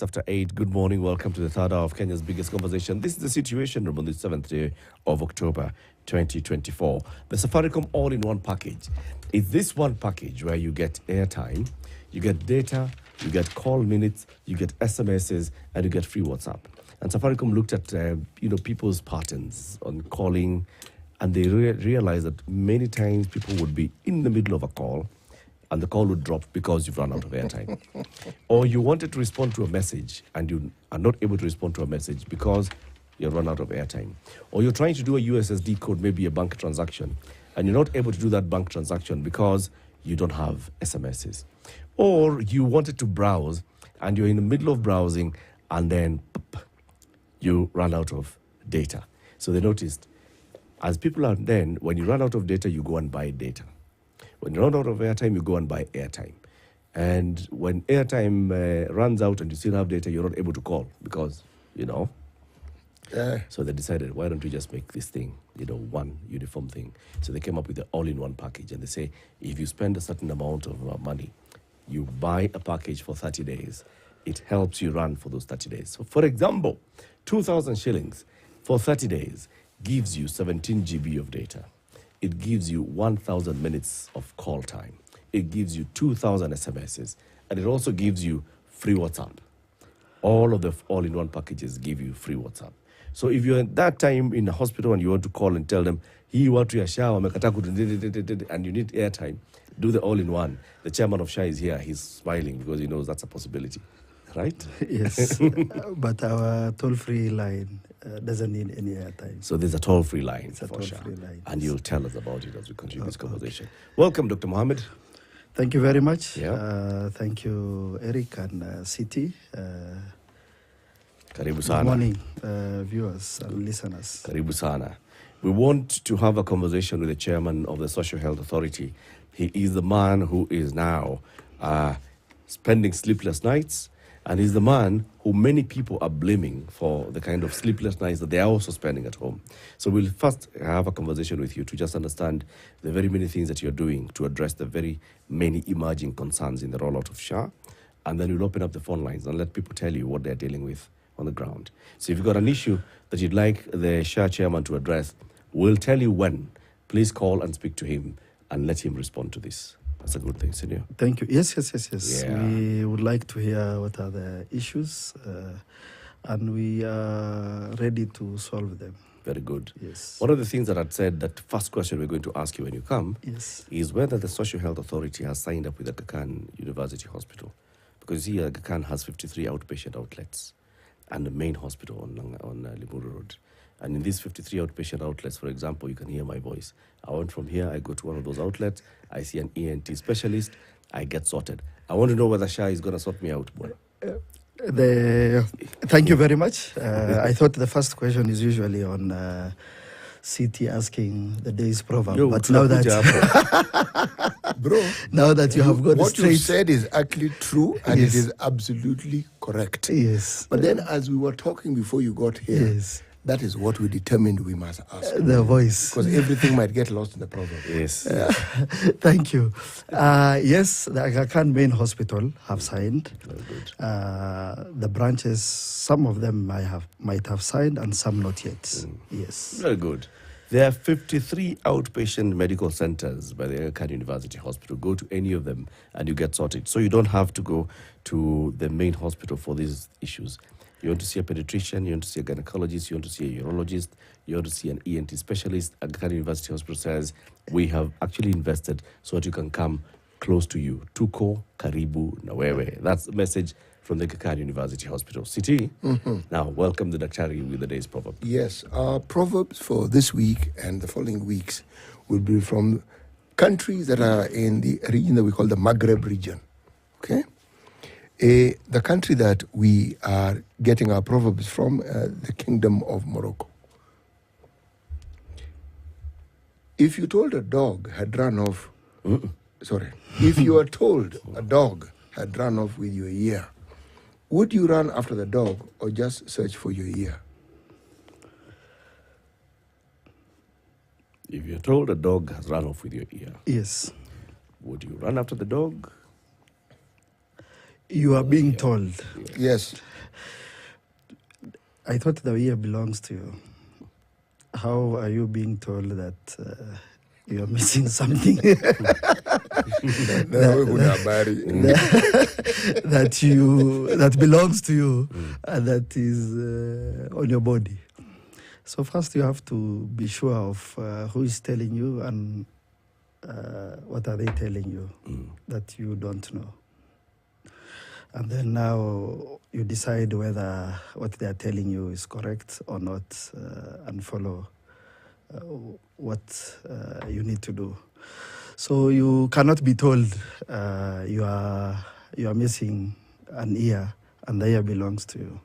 After 8, good morning. Welcome to the third hour of Kenya's biggest conversation. This is the Situation Room on the 7th day of October 2024. The Safaricom all-in-one package. It's this one package where you get airtime, you get data, you get call minutes, you get SMSs, and you get free WhatsApp. And Safaricom looked at people's patterns on calling, and they realized that many times people would be in the middle of a call, and the call would drop because you've run out of airtime. Or you wanted to respond to a message and you are not able to respond to a message because you've run out of airtime. Or you're trying to do a USSD code, maybe a bank transaction, and you're not able to do that bank transaction because you don't have SMSs. Or you wanted to browse and you're in the middle of browsing and then you run out of data. So they noticed, as people are then, when you run out of data, you go and buy data. When you run out of airtime, you go and buy airtime. And when airtime runs out and you still have data, you're not able to call because, So they decided, why don't we just make this thing, one uniform thing? So they came up with the all-in-one package. And they say, if you spend a certain amount of money, you buy a package for 30 days. It helps you run for those 30 days. So for example, 2,000 shillings for 30 days gives you 17 GB of data. It gives you 1,000 minutes of call time. It gives you 2,000 SMSs. And it also gives you free WhatsApp. All of the all-in-one packages give you free WhatsApp. So if you're at that time in the hospital and you want to call and tell them, hii watu ya SHA wamekataa and you need airtime, do the all-in-one. The chairman of SHA is here. He's smiling because he knows that's a possibility. Right? Yes. But our toll-free line doesn't need any airtime. So there's a toll-free line It's a for SHA. toll-free line. And you'll tell us about it as we continue this conversation. Welcome, Dr. Mohammed. Thank you very much. Yeah. Thank you, Eric and City. Karibu sana. Good morning, viewers and listeners. Karibu sana. We want to have a conversation with the chairman of the Social Health Authority. He is the man who is now spending sleepless nights, and he's the man who many people are blaming for the kind of sleepless nights that they are also spending at home. So we'll first have a conversation with you to just understand the very many things that you're doing to address the very many emerging concerns in the rollout of SHA. And then we'll open up the phone lines and let people tell you what they're dealing with on the ground. So if you've got an issue that you'd like the SHA chairman to address, we'll tell you when. Please call and speak to him and let him respond to this. That's a good thing, Senior. Thank you. Yes. Yeah. We would like to hear what are the issues, and we are ready to solve them. Very good. Yes. One of the things that I'd said, that first question we're going to ask you when you come, Yes. is whether the Social Health Authority has signed up with the Aga Khan University Hospital. Because you see, Aga Khan has 53 outpatient outlets and the main hospital on Limuru Road. And in these 53 outpatient outlets, for example, you can hear my voice. I went from here, I go to one of those outlets, I see an ENT specialist, I get sorted. I want to know whether SHA is going to sort me out. Thank you very much. I thought the first question is usually on CT asking the day's proverb. Yo, but now that Bro, now that you have got what straight, you said is actually true and Yes. it is absolutely correct. yes, But then as we were talking before you got here, yes, that is what we determined we must ask. the voice. Because everything might get lost in the proverb. Yes. Thank you. Yes, the Aga Khan main hospital have signed. Very good. The branches, some of them might have signed and some not yet. Yes. Very good. There are 53 outpatient medical centers by the Aga Khan University Hospital. Go to any of them and you get sorted. So you don't have to go to the main hospital for these issues. You want to see a pediatrician, you want to see a gynecologist, you want to see a urologist, you want to see an ENT specialist. Aga Khan University Hospital says, we have actually invested so that you can come close to you. Tuko, karibu, na wewe. That's the message from the Aga Khan University Hospital. City, now welcome the Daktari with the day's proverb. Yes, our proverbs for this week and the following weeks will be from countries that are in the region that we call the Maghreb region. Okay? The country that we are getting our proverbs from, the Kingdom of Morocco. If you told a dog had run off, if you were told a dog had run off with your ear, would you run after the dog or just search for your ear? If you're told a dog has run off with your ear, Yes. would you run after the dog You are being told. Yes. I thought the ear belongs to you. How are you being told that you are missing something? that belongs to you and that is on your body. So first you have to be sure of who is telling you and what are they telling you that you don't know. And then now you decide whether what they are telling you is correct or not, and follow what you need to do. So you cannot be told you are missing an ear and the ear belongs to you.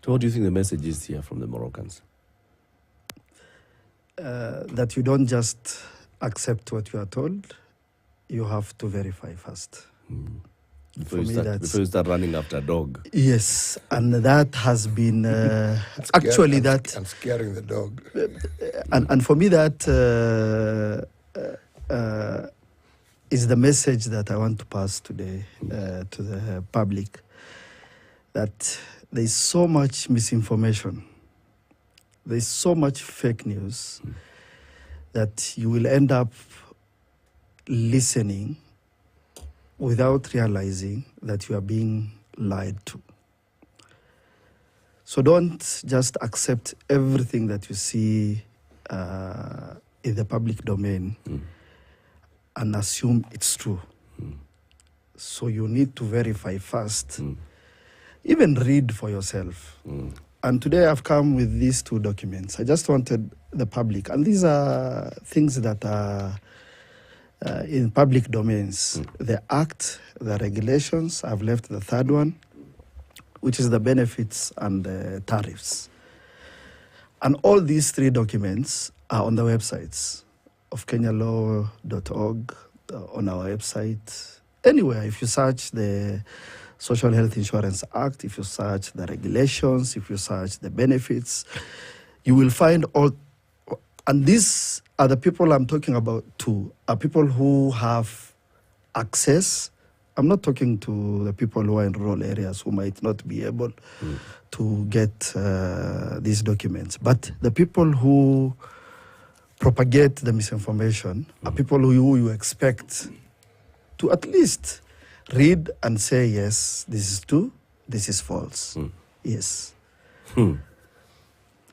So what do you think the message is here from the Moroccans? That you don't just accept what you are told, you have to verify first. Before you start running after a dog. Yes, and that has been actually that. I'm scaring the dog. And for me, that is the message that I want to pass today to the public. That there is so much misinformation, there is so much fake news that you will end up listening without realizing that you are being lied to. So don't just accept everything that you see in the public domain and assume it's true. So you need to verify first. Even read for yourself. And today I've come with these two documents. I just wanted the public, and these are things that are in public domains. The Act, the regulations, I've left the third one, which is the benefits and the tariffs. And all these three documents are on the websites of kenyalaw.org, on our website. Anywhere, if you search the Social Health Insurance Act, if you search the regulations, if you search the benefits, you will find all. And these are the people I'm talking about too, are people who have access. I'm not talking to the people who are in rural areas who might not be able to get these documents. But the people who propagate the misinformation are people who you expect to at least read and say, yes, this is true, this is false. Yes.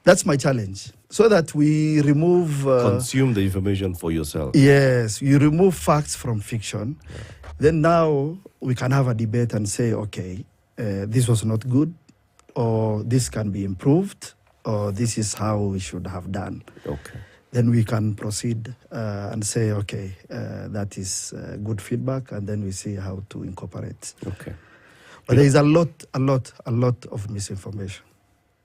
That's my challenge. So that we remove... consume the information for yourself. Yes, you remove facts from fiction. Then now we can have a debate and say, okay, this was not good, or this can be improved, or this is how we should have done. Okay. Then we can proceed and say, okay, that is good feedback, and then we see how to incorporate. Okay. But there is a lot of misinformation.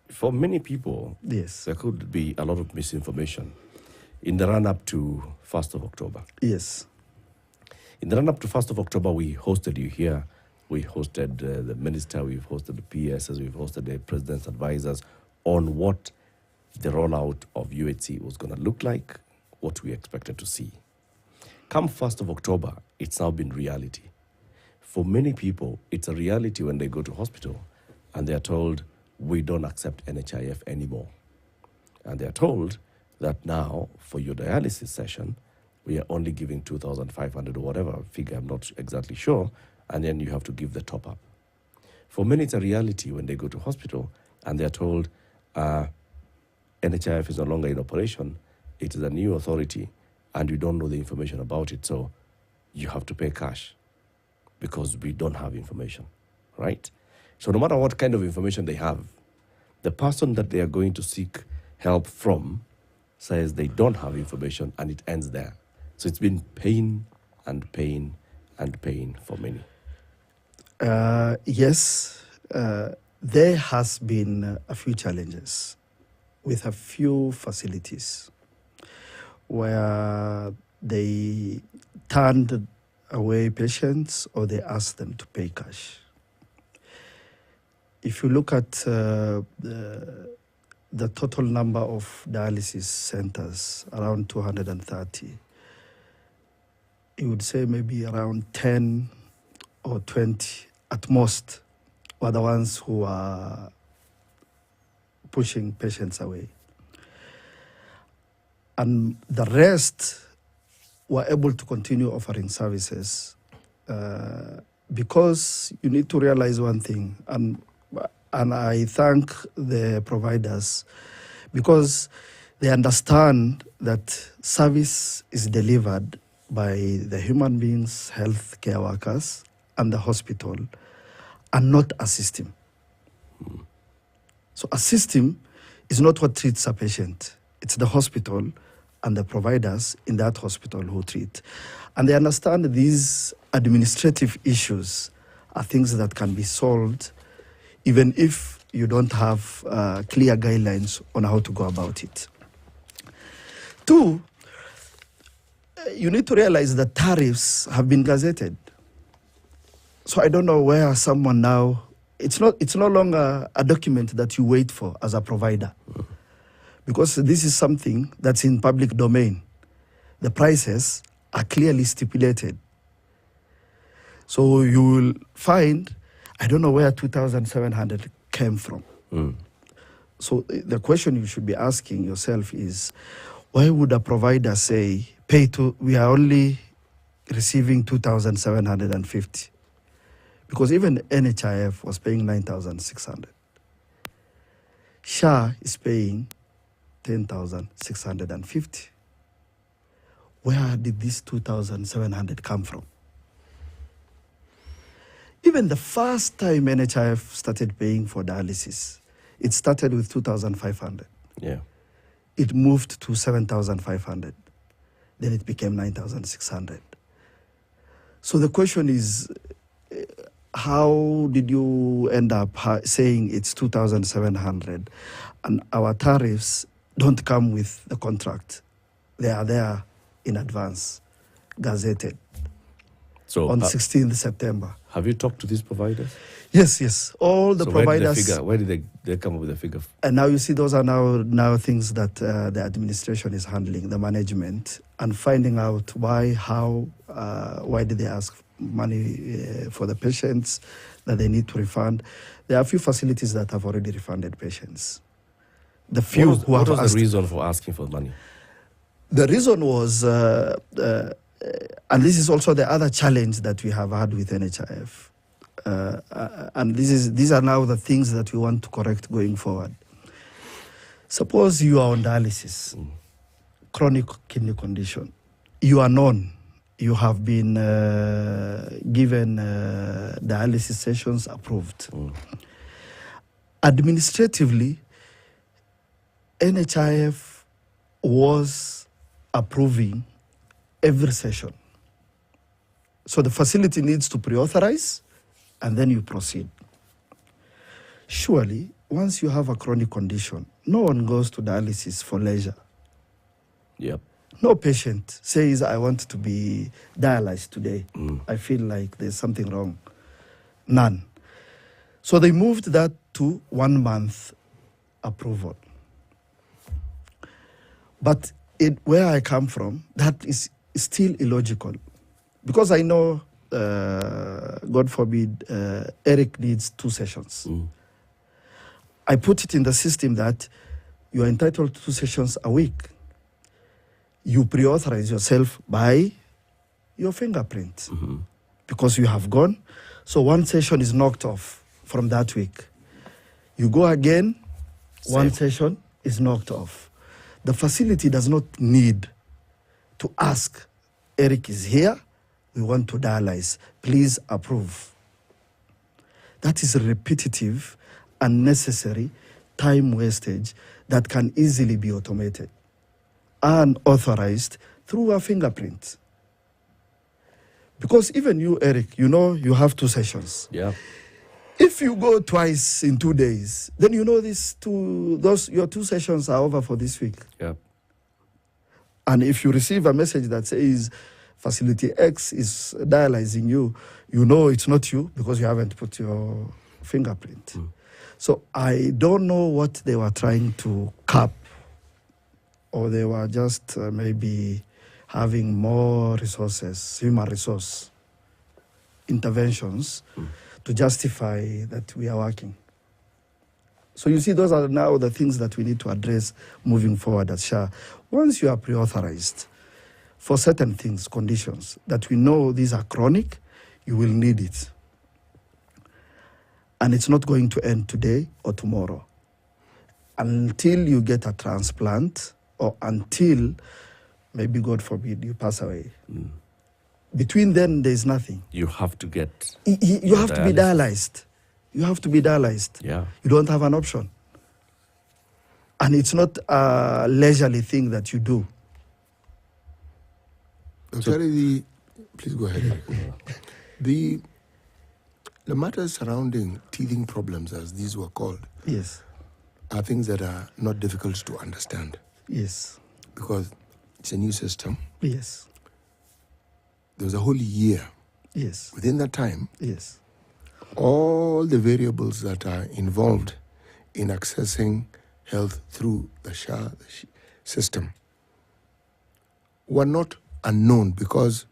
For many people, yes, there could be a lot of misinformation in the run-up to 1st of October. Yes. In the run-up to 1st of October, we hosted you here. We hosted the minister, we've hosted the PSs, we've hosted the president's advisors on what the rollout of UHC was going to look like, what we expected to see. Come 1st of October, it's now been reality. For many people, it's a reality when they go to hospital and they are told, we don't accept NHIF anymore. And they are told that now, for your dialysis session, we are only giving 2,500 or whatever figure, I'm not exactly sure, and then you have to give the top up. For many, it's a reality when they go to hospital and they are told, NHIF is no longer in operation, it is a new authority, and you don't know the information about it, so you have to pay cash because we don't have information, right? So no matter what kind of information they have, the person that they are going to seek help from says they don't have information, and it ends there. So it's been pain and pain and pain for many. Yes, there has been a few challenges with a few facilities where they turned away patients or they asked them to pay cash. If you look at the total number of dialysis centers, around 230, you would say maybe around 10 or 20 at most were the ones who are pushing patients away. And the rest were able to continue offering services because you need to realize one thing, and I thank the providers because they understand that service is delivered by the human beings, health care workers, and the hospital, and not a system. So a system is not what treats a patient. It's the hospital and the providers in that hospital who treat. And they understand these administrative issues are things that can be solved even if you don't have clear guidelines on how to go about it. Two, you need to realize that tariffs have been gazetted. So I don't know where someone now, it's no longer a document that you wait for as a provider, because this is something that's in public domain. The prices are clearly stipulated. So you will find, I don't know where 2,700 came from. So the question you should be asking yourself is, why would a provider say, we are only receiving 2,750? Because even NHIF was paying 9,600. SHA is paying 10,650. Where did this 2,700 come from? Even the first time NHIF started paying for dialysis, it started with 2,500. Yeah. It moved to 7,500. Then it became 9,600. So the question is, how did you end up saying it's 2,700 and our tariffs don't come with the contract? They are there in advance, gazetted, So on 16th September. have you talked to these providers? Yes. All the providers. Where did they come up with the figure? And now you see those are now things that the administration is handling, the management, and finding out why, how, why did they ask money for the patients that they need to refund. There are a few facilities that have already refunded patients. The few What who have was asked, the reason for asking for money? the reason was, and this is also the other challenge that we have had with NHIF, and these are now the things that we want to correct going forward. Suppose you are on dialysis, chronic kidney condition. You are known. You have been given dialysis sessions approved. Administratively, NHIF was approving every session. So the facility needs to pre-authorize and then you proceed. Surely, once you have a chronic condition, no one goes to dialysis for leisure. Yep. No patient says, I want to be dialyzed today. I feel like there's something wrong. None. So they moved that to 1 month approval. But where I come from, that is still illogical. Because I know, God forbid, Eric needs 2 sessions. I put it in the system that you are entitled to 2 sessions a week. You pre-authorize yourself by your fingerprint because you have gone. So 1 session is knocked off from that week. You go again, Same. 1 session is knocked off. The facility does not need to ask, Eric is here, we want to dialyze, please approve. That is repetitive, unnecessary time wastage that can easily be automated and authorized through a fingerprint. Because even you, Eric, you know you have 2 sessions. Yeah. If you go twice in 2 days, then you know your 2 sessions are over for this week. Yeah. And if you receive a message that says facility X is dialyzing you, you know it's not you because you haven't put your fingerprint. So I don't know what they were trying to cap, or they were just maybe having more resources, human resource, interventions to justify that we are working. So you see, those are now the things that we need to address moving forward at SHA. Once you are pre-authorized for certain things, conditions, that we know these are chronic, you will need it. And it's not going to end today or tomorrow. Until you get a transplant or until, maybe God forbid, you pass away. Between then, there's nothing. You have to get... You have to be dialyzed. You have to be dialyzed. Yeah. You don't have an option. And it's not a leisurely thing that you do. Sorry, please go ahead. The matters surrounding teething problems, as these were called, Yes. are things that are not difficult to understand Yes. because it's a new system. Yes. There was a whole year. Yes. Within that time, Yes. all the variables that are involved in accessing health through the SHA system were not unknown because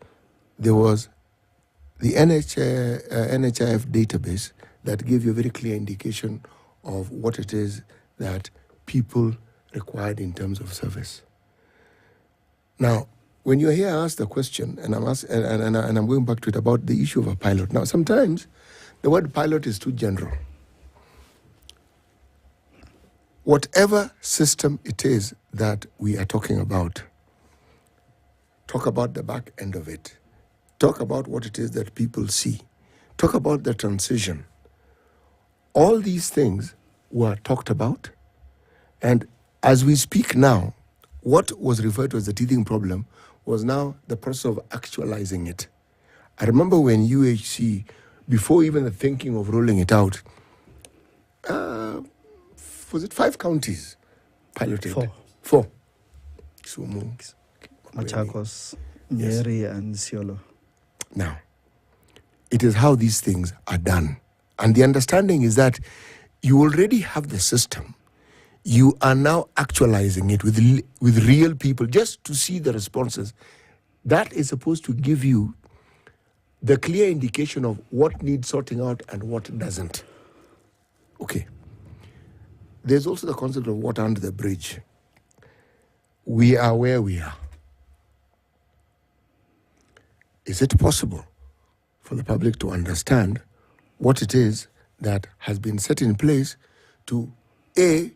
there was the NHIF database that gave you a very clear indication of what it is that people required in terms of service. Now, when you're here, I ask the question, and I'm going back to it about the issue of a pilot. Now, sometimes the word pilot is too general. Whatever system it is that we are talking about, talk about the back end of it. Talk about what it is that people see. Talk about the transition. All these things were talked about. And as we speak now, what was referred to as the teething problem was now the process of actualizing it. I remember when UHC, before even the thinking of rolling it out, was it 5 counties piloted? 4. Sumu, Machakos, Nyeri, and Siolo. Now, it is how these things are done. And the understanding is that you already have the system. You are now actualizing it with real people just to see the responses. That is supposed to give you the clear indication of what needs sorting out and what doesn't. Okay. There's also the concept of water under the bridge. We are where we are. Is it possible for the public to understand what it is that has been set in place to, A,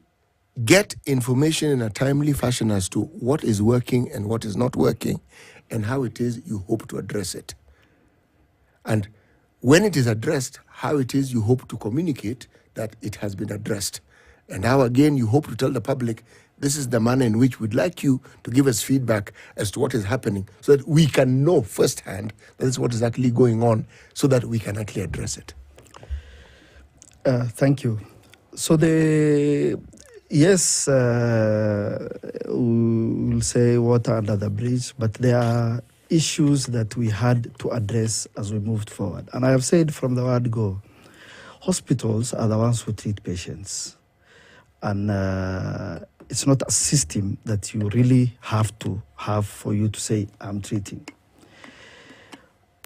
get information in a timely fashion as to what is working and what is not working and how it is you hope to address it? And when it is addressed, how it is you hope to communicate that it has been addressed. And how, again, you hope to tell the public, this is the manner in which we'd like you to give us feedback as to what is happening so that we can know firsthand that is what is actually going on so that we can actually address it. Thank you. So yes, we'll say water under the bridge, but there are issues that we had to address as we moved forward. And I have said from the word go, hospitals are the ones who treat patients. And it's not a system that you really have to have for you to say, I'm treating.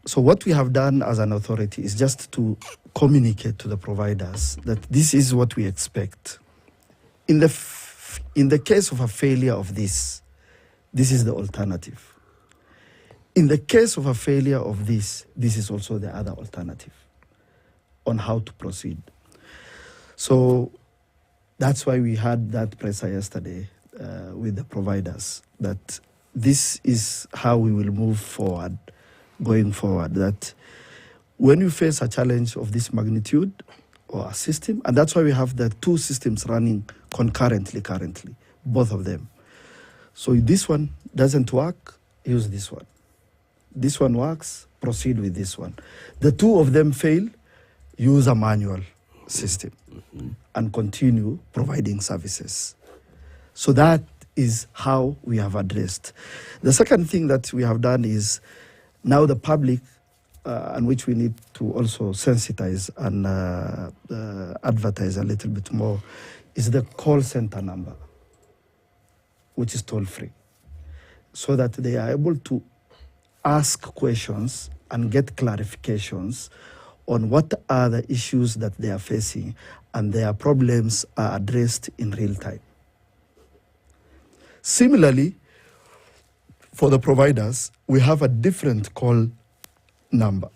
So what we have done as an authority is just to communicate to the providers that this is what we expect. In the case of a failure of this is the alternative. In the case of a failure of this is also the other alternative on how to proceed. So that's why we had that presser yesterday with the providers, that this is how we will move forward, going forward, that when you face a challenge of this magnitude or a system, and that's why we have the 2 systems running concurrently currently, both of them. So if this one doesn't work, use this one. This one works, proceed with this one. The 2 of them fail, use a manual system and continue providing services. So that is how we have addressed. The second thing that we have done is now the public, and which we need to also sensitize and advertise a little bit more, is the call center number, which is toll free, so that they are able to ask questions and get clarifications on what are the issues that they are facing, and their problems are addressed in real time. Similarly, for the providers, we have a different call number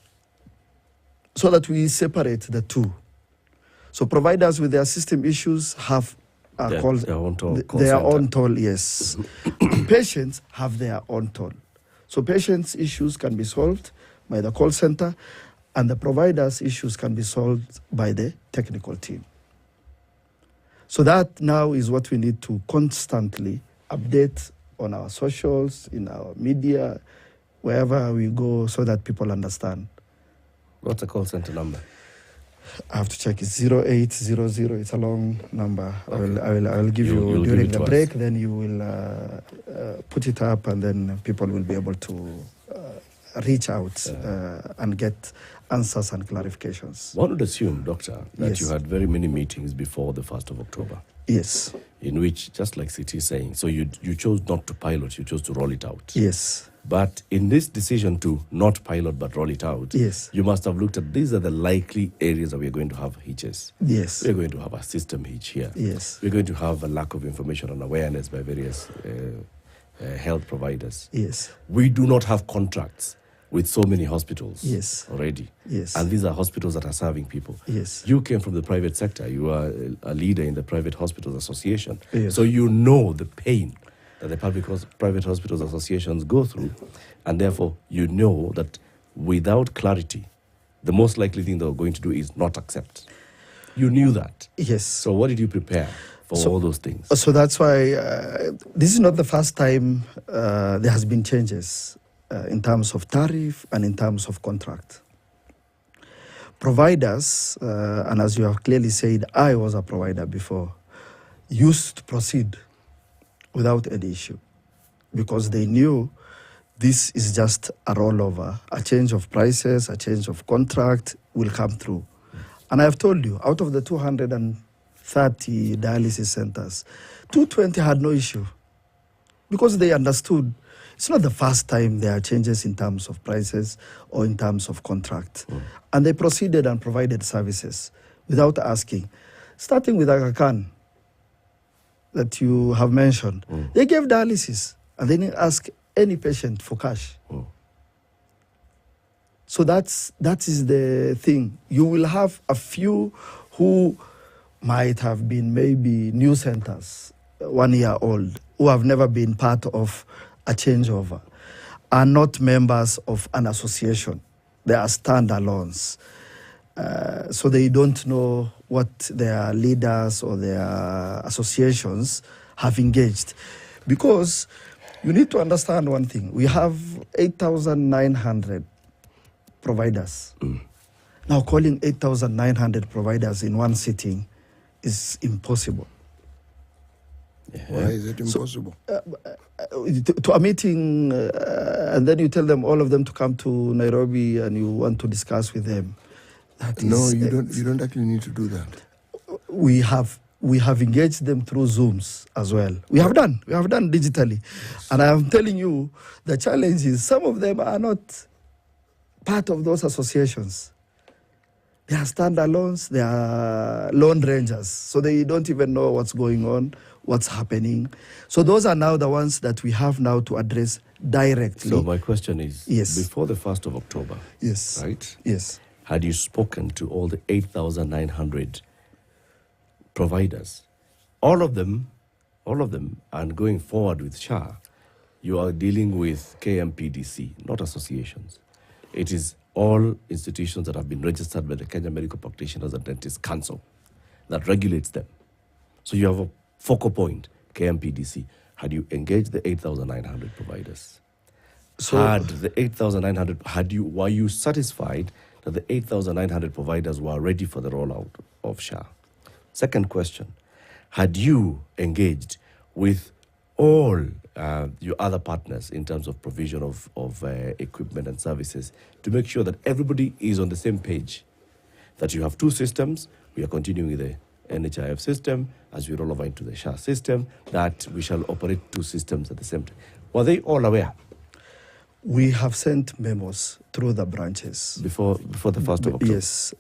so that we separate the two. So providers with their system issues have Their own toll call their center. own toll, yes. Patients have their own toll. So patients' issues can be solved by the call center, and the providers' issues can be solved by the technical team. So that now is what we need to constantly update on our socials, in our media, wherever we go, so that people understand. What's the call center number? I have to check. It's 0800. It's a long number. Okay. I will give You'll you give during it the to us. break. Then you will put it up, and then people will be able to reach out and get answers and clarifications. One would assume, Doctor, that Yes. you had very many meetings before the 1st of October, Yes. in which, just like CT is saying, so you chose not to pilot, you chose to roll it out. Yes. But in this decision to not pilot but roll it out, Yes. you must have looked at these are the likely areas that we are going to have hitches. Yes. We are going to have a system hitch here. Yes. We're going to have a lack of information and awareness by various health providers. Yes. We do not have contracts with so many hospitals Yes. already. Yes. And these are hospitals that are serving people. Yes. You came from the private sector. You are a leader in the Private Hospitals Association. Yes. So you know the pain that the private hospitals associations go through. And therefore, you know that without clarity, the most likely thing they're going to do is not accept. You knew that. Yes. So what did you prepare for all those things? So that's why this is not the first time there has been changes in terms of tariff and in terms of contract. Providers, and as you have clearly said, I was a provider before, used to proceed without any issue because they knew this is just a rollover, a change of prices, a change of contract will come through. And I have told you, out of the 230 dialysis centers, 220 had no issue because they understood it's not the first time there are changes in terms of prices or in terms of contract. And they proceeded and provided services without asking. Starting with Aga Khan that you have mentioned, they gave dialysis and they didn't ask any patient for cash. So that is the thing. You will have a few who might have been maybe new centers, 1 year old, who have never been part of a changeover, are not members of an association. They are standalones. So they don't know what their leaders or their associations have engaged. Because you need to understand one thing. We have 8,900 providers. Now calling 8,900 providers in one sitting is impossible. Why is it impossible? To a meeting, and then you tell them, all of them, to come to Nairobi and you want to discuss with them. No, you don't. You don't actually need to do that. We have engaged them through Zooms as well. We have done digitally. Yes. And I am telling you, the challenge is some of them are not part of those associations. They are standalones, they are lone rangers. So they don't even know what's going on, what's happening. So those are now the ones that we have now to address directly. So my question is, yes, before the 1st of October, yes, right? Yes. Had you spoken to all the 8,900 providers, all of them, and going forward with SHA, you are dealing with KMPDC, not associations. It is all institutions that have been registered by the Kenya Medical Practitioners and Dentists Council that regulates them. So you have a focal point, KMPDC. Had you engaged the 8,900 providers? So had the 8,900, were you satisfied that the 8,900 providers were ready for the rollout of SHA? Second question, had you engaged with all your other partners in terms of provision of equipment and services to make sure that everybody is on the same page, that you have two systems, we are continuing with the NHIF system, as we roll over into the SHA system, that we shall operate two systems at the same time. Were they all aware? We have sent memos through the branches. Before the 1st of October? Yes.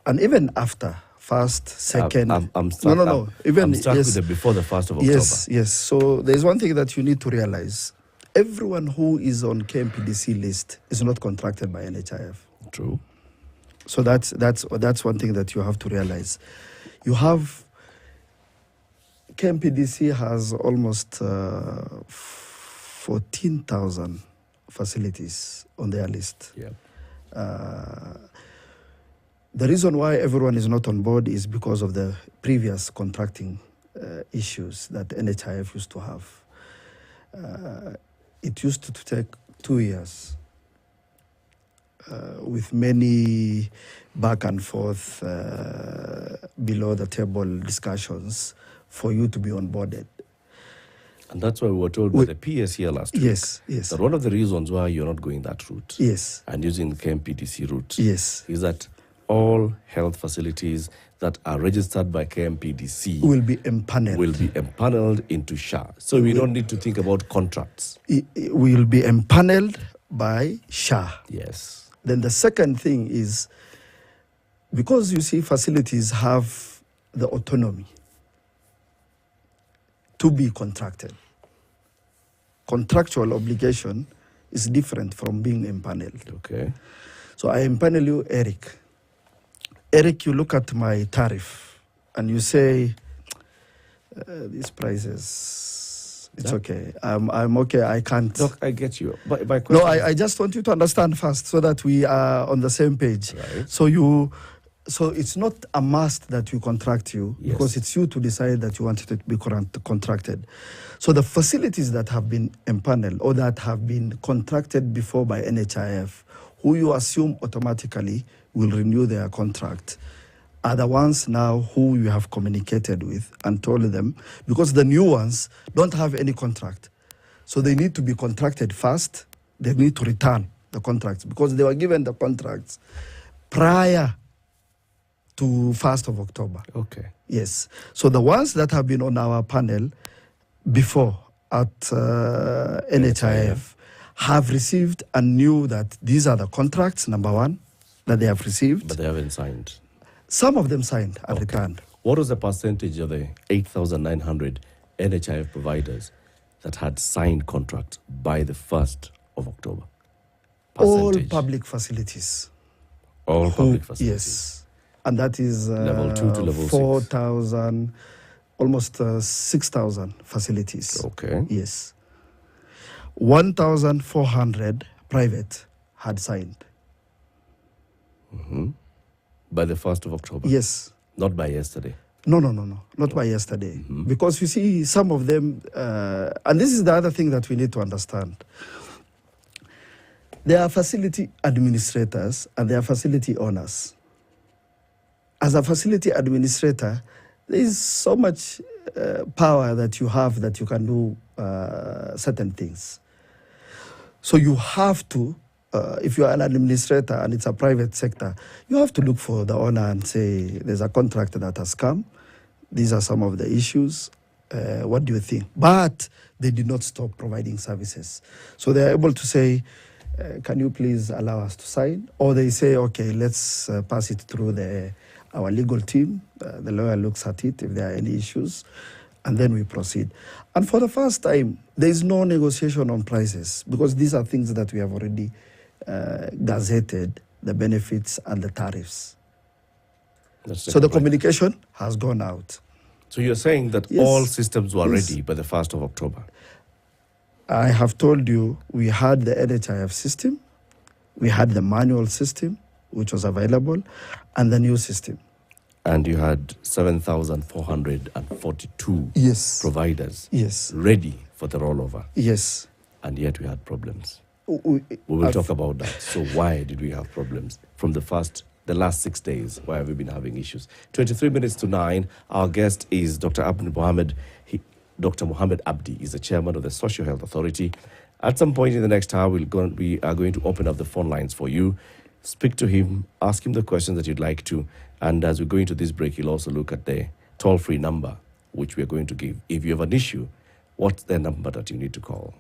And even after, first, second. I'm stuck, no. Even, I'm stuck yes, with the before the 1st of October. Yes. So there's one thing that you need to realize. Everyone who is on KMPDC list is not contracted by NHIF. True. So that's one thing that you have to realize. You have KMPDC has almost 14,000 facilities on their list. Yeah. The reason why everyone is not on board is because of the previous contracting issues that NHIF used to have. It used to take 2 years with many back and forth below the table discussions for you to be onboarded. And that's why we were told by the PS here last week. Yes. That one of the reasons why you're not going that route. Yes. And using the KMPDC route. Yes. Is that all health facilities that are registered by KMPDC will be empaneled. Into SHA. So we don't need to think about contracts. It will be empaneled by SHA. Yes. Then the second thing is, because you see facilities have the autonomy to be contracted. Contractual obligation is different from being empaneled. Okay. So I empanel you, Eric. Eric, you look at my tariff and you say, these prices, it's okay. I'm okay, I can't. Doc, I get you. But my question I just want you to understand first so that we are on the same page. Right. So it's not a must that we contract you, Yes. because it's you to decide that you want it to be contracted. So the facilities that have been empaneled or that have been contracted before by NHIF, who you assume automatically will renew their contract, are the ones now who you have communicated with and told them, because the new ones don't have any contract. So they need to be contracted first. They need to return the contracts because they were given the contracts prior to 1st of October. Okay. Yes. So the ones that have been on our panel before at NHIF have received and knew that these are the contracts, number one, that they have received. But they haven't signed. Some of them signed and returned. What was the percentage of the 8,900 NHIF providers that had signed contracts by the 1st of October? All Percentage. public facilities. All public facilities. Yes. And that is Level 2 to level 6. 4,000, almost 6,000 facilities. Okay. Yes. 1,400 private had signed. By the 1st of October? Yes. Not by yesterday? No. Not by yesterday. Because you see, some of them, and this is the other thing that we need to understand. There are facility administrators and there are facility owners. As a facility administrator, there is so much power that you have that you can do certain things. So you have to, if you are an administrator and it's a private sector, you have to look for the owner and say, there's a contract that has come. These are some of the issues. What do you think? But they did not stop providing services. So they're able to say, can you please allow us to sign? Or they say, okay, let's pass it through our legal team. The lawyer looks at it if there are any issues, and then we proceed. And for the first time, there is no negotiation on prices because these are things that we have already gazetted, the benefits and the tariffs. So the communication has gone out. So you're saying that all systems were ready by the 1st of October? I have told you we had the NHIF system, we had the manual system, which was available, and the new system. And you had 7,442 providers ready for the rollover. Yes. And yet we had problems. We will talk about that. So why did we have problems from the last 6 days? Why have we been having issues? 23 minutes to 9. Our guest is Dr. Abdi Mohammed. Dr. Mohammed Abdi is the chairman of the Social Health Authority. At some point in the next hour, we are going to open up the phone lines for you. Speak to him, ask him the questions that you'd like to. And as we go into this break, he'll also look at the toll-free number, which we are going to give. If you have an issue, what's the number that you need to call?